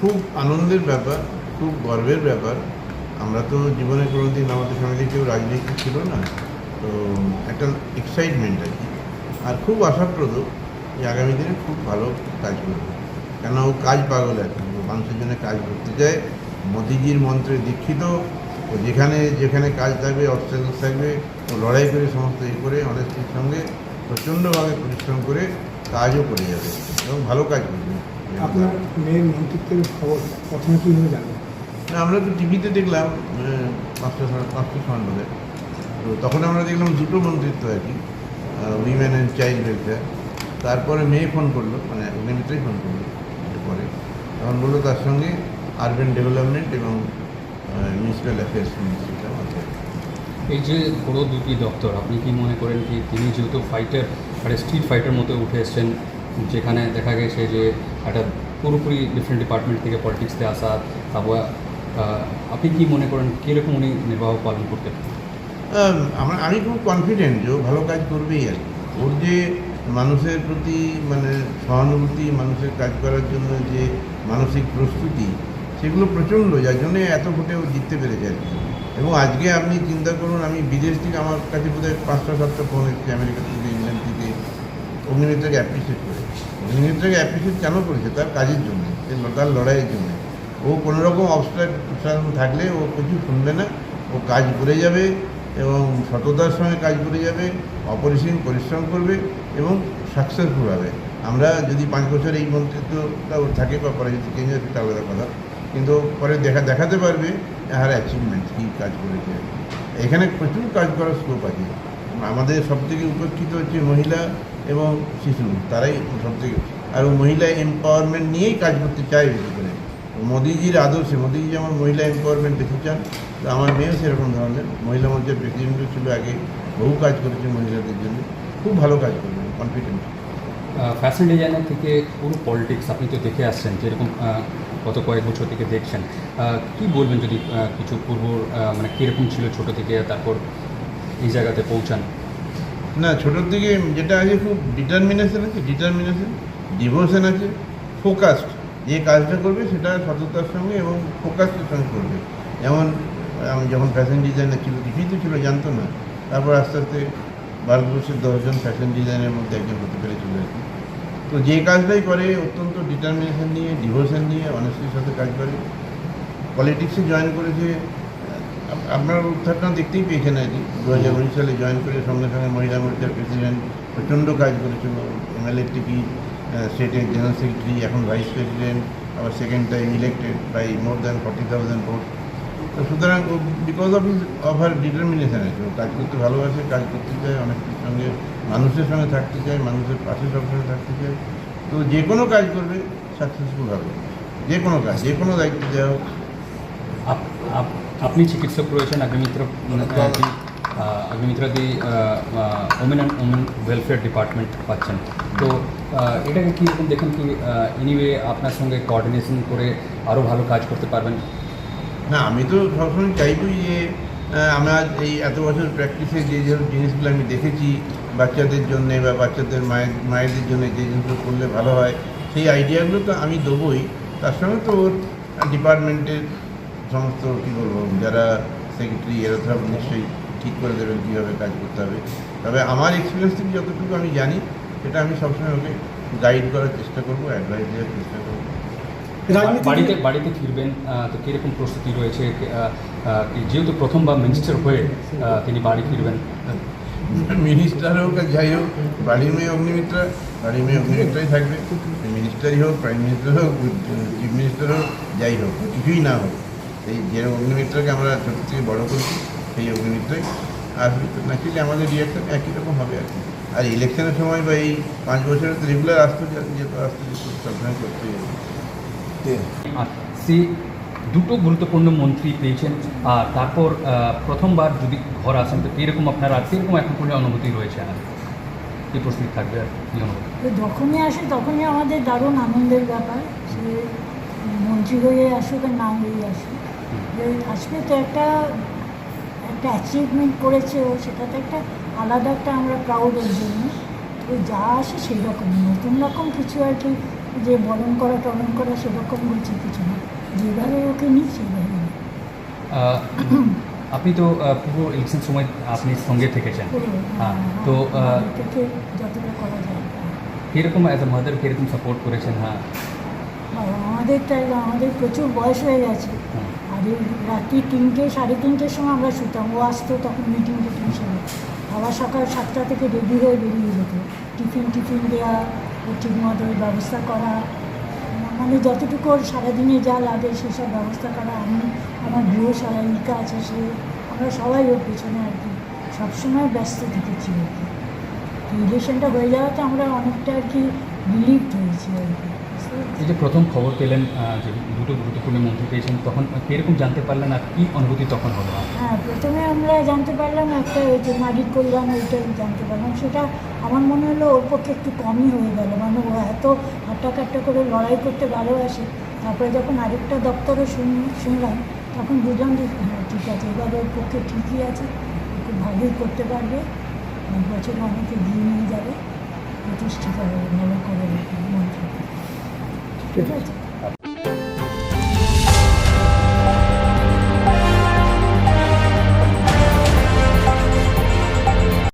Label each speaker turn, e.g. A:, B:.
A: খুব আনন্দের ব্যাপার, খুব গর্বের ব্যাপার। আমরা তো জীবনে কোনোদিন আমাদের ফ্যামিলি কেউ রাজনীতি ছিল না, তো একটা এক্সাইটমেন্ট আর কি। আর খুব আশাপ্রদ যে আগামী দিনে খুব ভালো কাজ করবে, কেন ও কাজ পাগল আর কি, মানুষের জন্য কাজ করতে চায়। মোদিজির মন্ত্রে দীক্ষিত। ও যেখানে যেখানে কাজ থাকবে, অবস্ট্রাগল থাকবে, ও লড়াই করে সমস্ত করে অনেস্টির সঙ্গে প্রচণ্ডভাবে পরিশ্রম করে কাজও করে যাবে এবং ভালো কাজ করবে।
B: আপনার মেয়ের মন্ত্রিত্বের খবর প্রথমে কীভাবে জানবেন?
A: না, আমরা তো টিভিতে দেখলাম 5টা সময় বোধহয়। তো তখন আমরা দেখলাম দুটো মন্ত্রিত্ব আর কি, উইমেন অ্যান্ড চাইল্ড ওয়েলফেয়ার। তারপরে মেয়ে ফোন করলো, মানে অগ্নিমিত্রই ফোন করলো পরে, তখন বললো তার সঙ্গে আরবান ডেভেলপমেন্ট এবং মিউনিসিপ্যাল অ্যাফেয়ার্স মিনিস্ট্রিটাও আছে।
C: এই যে বড় দুটি দপ্তর, আপনি কি মনে করেন কি তিনি যেহেতু ফাইটার, একটা স্ট্রিট ফাইটার মতো উঠে এসছেন, যেখানে দেখা গেছে যে একটা পুরোপুরি ডিফারেন্ট ডিপার্টমেন্ট থেকে পলিটিক্সে আসা, তারপর আপনি কি মনে করেন কীরকম উনি নির্বাহ পালন করতে?
A: আমি খুব কনফিডেন্ট যে ও ভালো কাজ করবেই আর কি। ওর যে মানুষের প্রতি মানে সহানুভূতি, মানুষের কাজ করার জন্য যে মানসিক প্রস্তুতি, সেগুলো প্রচণ্ড, যার জন্যে এত ভোটে ও জিততে পেরেছে আর কি। এবং আজকে আপনি চিন্তা করুন, আমি বিদেশ থেকে আমার কাছে বোধহয় 5টা-7টা ফোন এসেছে, আমেরিকা থেকে, ইংল্যান্ড থেকে, অগ্নিমিত্রকে অ্যাপ্রিসিয়েট করে। অগ্নিমিত্রকে অ্যাপ্রিসিয়েট কেন করেছে? তার কাজের জন্য, তার লড়াইয়ের জন্য। ও কোনো রকম অবস্ট্রাকশন থাকলে ও কিছু শুনবে না, ও কাজ করে যাবে এবং সততার সঙ্গে কাজ করে যাবে, অপরিসীম পরিশ্রম করবে এবং সাকসেসফুল হবে। আমরা যদি 5 বছর এই মন্ত্রিত্বটা ওর থাকে বা পরে যদি চেঞ্জ হয় সেটা আলাদা কথা, কিন্তু পরে দেখাতে পারবে আর অ্যাচিভমেন্ট কী কাজ করেছে। এখানে প্রচুর কাজ করার স্কোপ আছে। আমাদের সবথেকে উপেক্ষিত হচ্ছে মহিলা এবং শিশু, তারাই সবথেকে, আর ও মহিলা এম্পাওয়ারমেন্ট নিয়েই কাজ করতে চায় বেশি করে। মোদিজির আদর্শে, মোদিজি যেমন মহিলা এম্পাওয়ারমেন্ট দেখতে চান, তো আমার মেয়েও সেরকম ধরনের। মহিলা মঞ্চের প্রেসিডেন্টও ছিল আগে, বহু কাজ করেছে মহিলাদের জন্য, খুব ভালো কাজ করবে, কনফিডেন্ট।
C: ফ্যাশন ডিজাইনার থেকে পুরো পলিটিক্স আপনি তো দেখে আসছেন, যেরকম গত কয়েক বছর থেকে দেখছেন, কি বলবেন যদি কিছু পূর্ব মানে কীরকম ছিল ছোটো থেকে, তারপর এই জায়গাতে পৌঁছান?
A: না, ছোটোর দিকে যেটা আছে খুব ডিটারমিনেশন আছে, ডিভোশন আছে, ফোকাসড। যে কাজটা করবে সেটা সততার সঙ্গে এবং ফোকাসের সঙ্গে করবে। যেমন আমি যখন ফ্যাশন ডিজাইনার ছিল, কিছুই তো ছিল, জানতো না। তারপর আস্তে আস্তে ভারতবর্ষের 10 জন ফ্যাশন ডিজাইনের মধ্যে একজন হতে পেরেছিল আর কি। তো যে কাজটাই করে অত্যন্ত ডিটারমিনেশন নিয়ে, ডিভোশন নিয়ে, অনেস্টির সাথে কাজ করে। পলিটিক্সে জয়েন করেছে, আপনার উত্থানটা দেখতেই পেয়েছেন আর কি। 2019 সালে জয়েন করে সঙ্গে সঙ্গে মহিলা মোর্চার প্রেসিডেন্ট, প্রচণ্ড কাজ করেছিল। MLA টিপি, স্টেটের জেনারেল সেক্রেটারি, এখন ভাইস প্রেসিডেন্ট, আবার second time elected by more than 40,000 vote. তো সুতরাং বিকজ অফ হার ডিটারমিনেশন আছে, ও কাজ করতে ভালোবাসে, কাজ করতে চায়, অনেকের সঙ্গে, মানুষের সঙ্গে থাকতে চায়, মানুষের পাশে সবসময় থাকতে চায়। তো যে কোনো কাজ করবে সাকসেসফুল হবে, যে কোনো কাজ, যে কোনো দায়িত্ব দেওয়া হোক।
C: আপনি চিকিৎসক রয়েছেন, অগ্নিমিত্রাদি women and women welfare department পাচ্ছেন, তো এটাকে কীরকম দেখেন কি এনিওয়ে আপনার সঙ্গে কোঅর্ডিনেশন করে আরও ভালো কাজ করতে পারবেন?
A: না, আমি তো সবসময় চাইবই যে আমার এই এত বছর প্র্যাকটিসে যে যে জিনিসগুলো আমি দেখেছি বাচ্চাদের জন্যে বা বাচ্চাদের মায়েদের জন্য যে জিনিসগুলো করলে ভালো হয়, সেই আইডিয়াগুলো তো আমি দেবই। তার সঙ্গে তো ওর ডিপার্টমেন্টের সমস্ত কী বলবো, যারা সেক্রেটারি, এরা তো নিশ্চয়ই ঠিক করে দেবেন কীভাবে কাজ করতে হবে। তবে আমার এক্সপিরিয়েন্স থেকে যতটুকু আমি জানি, সেটা আমি সবসময় ওকে গাইড করার চেষ্টা করবো, অ্যাডভাইস দেওয়ার চেষ্টা করবো।
C: বাড়িতে ফিরবেন, তো কীরকম প্রস্তুতি রয়েছে? যেহেতু প্রথমবার মিনিস্টার হয়ে তিনি বাড়ি ফিরবেন,
A: মিনিস্টার হোক আর যাই হোক, বাড়ির মেয়ে অগ্নিমিত্রাই থাকবে। মিনিস্টারই হোক, প্রাইম মিনিস্টার হোক, চিফ মিনিস্টার হোক, যাই হোক, কিছুই না হোক, এই যে অগ্নিমিত্রকে আমরা ছোটো থেকে বড় করছি, সেই অগ্নিমিত্রই আসবে। তো ন্যাচুরালি আমাদের রিয়াকশন একই রকম হবে আর কি। আর ইলেকশনের সময় বা এই 5 বছরে তো রেগুলার আসতে সবসময় করতে হবে।
C: সে দুটো গুরুত্বপূর্ণ মন্ত্রী পেয়েছেন, আর তারপর প্রথমবার যদি ঘর আসেন, তো কীরকম আপনার আর কীরকম এখন পর্যন্ত অনুভূতি রয়েছে, আর কী প্রস্তুতি থাকবে, আর কী অনুভূতি?
D: যখনই আসে তখনই আমাদের দারুণ আনন্দের ব্যাপার। সে মন্ত্রী হয়ে আসুক আর না হয়ে আসুক, যে আসবে তো একটা অ্যাচিভমেন্ট করেছে ও, সেটা তো একটা আলাদা একটা আমরা প্রাউড ওর জন্য। তো যা আসে সেই রকম, নতুন রকম কিছু আর কি যে বরণ করা টরণ করা সেরকম বলছে কিছু না, যেভাবে ওকে নিই সেভাবে নিই।
C: আপনি তো পুরো ইলেকশন সময় আপনি সঙ্গে থেকেছেন, হ্যাঁ, তো
D: থেকে যতটা করা যায়।
C: কীরকম অ্যাজ এ মাদার কীরকম সাপোর্ট করেছেন? হ্যাঁ,
D: আমাদের প্রচুর বয়স হয়ে গেছে,
C: হুম।
D: আর এই রাত্রি 3টে 3:30-র সময় আমরা শুতাম, ও আসতো তখন মিটিং সেরে আবার সকাল 7টা থেকে রেডি হয়ে বেরিয়ে যেত, টিফিন দেওয়া, ও ঠিকমতো ওই ব্যবস্থা করা, মানে যতটুকু ওর সারাদিনে যা লাগে সেসব ব্যবস্থা করা। আমি আমার গৃহ সহায়িকা আছে, সে আমরা সবাই ওর পেছনে আর কি সবসময় ব্যস্ত থেকেছি আর কি। ইলেকশনটা হয়ে যাওয়াতে আমরা অনেকটা আর কি রিলিভড হয়েছি আর কি।
C: এই যে প্রথম খবর পেলেন যে দুটো গুরুত্বপূর্ণ মন্ত্রী পেয়েছেন, তখন কীরকম জানতে পারলেন আর কী অনুভূতি তখন হলো?
D: হ্যাঁ, প্রথমে আমরা জানতে পারলাম একটা ওই যে নারী কল্যাণ, ওইটাই জানতে পারলাম। সেটা আমার মনে হলো ওর পক্ষে একটু কমই হয়ে গেল, মানে ও এত হাট্টাকাট্টা করে লড়াই করতে ভালোবাসে। তারপরে যখন আরেকটা দপ্তরে শুনলাম তখন বুঝলাম যে হ্যাঁ ঠিক আছে, এবার ওর পক্ষে ঠিকই আছে, ও খুব ভালোই করতে পারবে, বছরে অনেকে এগিয়ে নিয়ে যাবে, প্রতিষ্ঠিত হবে ভালো করে মন্ত্রী। ঠিক আছে।